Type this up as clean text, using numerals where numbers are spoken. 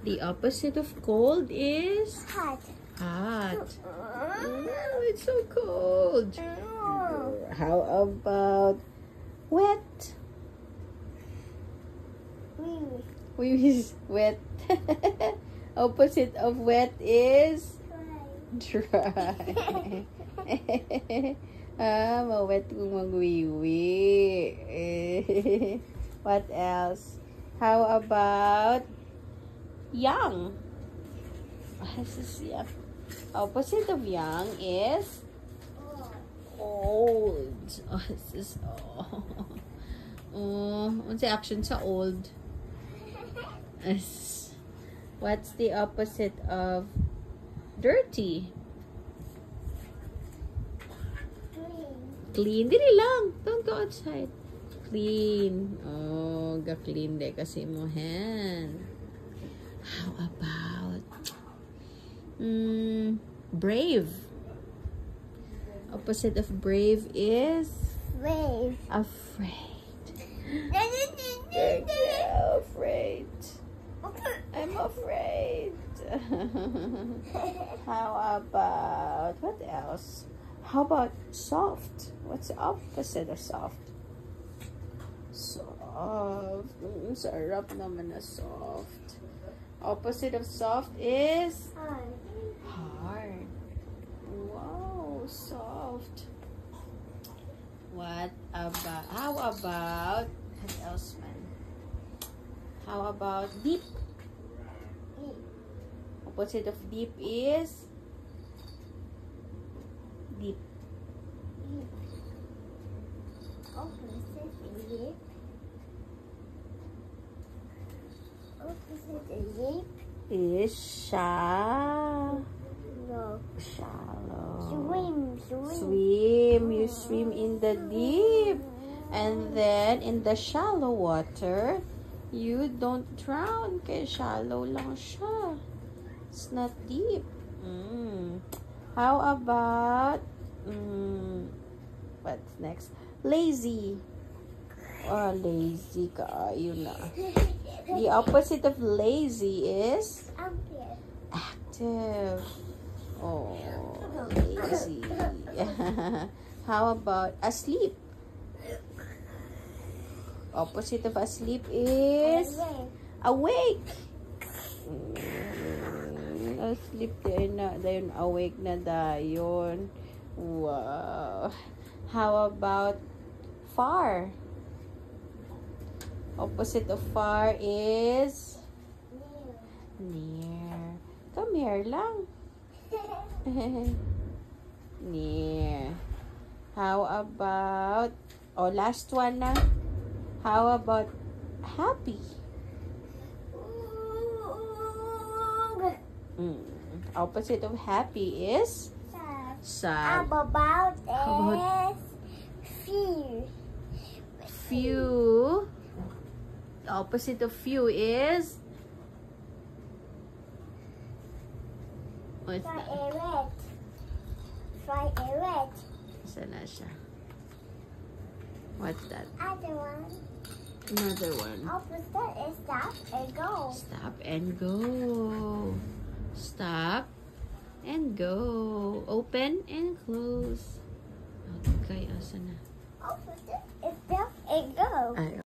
The opposite of cold is Hot. hot. Oh, it's so cold. How about wet? Is wet. Opposite of wet is dry. Mawet kung magwiwi. What else? How about young? This is young. Opposite of young is old. Oh, this is what's the action sa old? What's the opposite of dirty? Clean. Dili lang. Don't go outside. Clean. Oh, ga-clean de kasi mo hand. How about brave? Opposite of brave is afraid. Afraid. I'm afraid. How about what else? How about soft? What's the opposite of soft? Soft. Sarap naman na soft. Opposite of soft is hard. Wow, soft. How about what else, man? How about deep? Opposite of deep is deep. Opposite is shallow. Swim. You swim in the deep. And then in the shallow water, you don't drown. Kaya shallow lang siya. It's not deep. How about what's next? Lazy. Oh, lazy ka. Yun na. The opposite of lazy is active. Oh, lazy. How about asleep? Opposite of asleep is awake. Asleep dayon awake na dayon. Wow. How about far? Opposite of far is near. Come here lang. Near. How about last one na. How about happy? Opposite of happy is sad. How about few? Few. The opposite of few is what's that? Violet. Saan na siya? What's that? Other one. Another one. Opposite is stop and go. Stop and go. Stop and go. Open and close. Okay, asa na? Opposite is stop and go. Ay,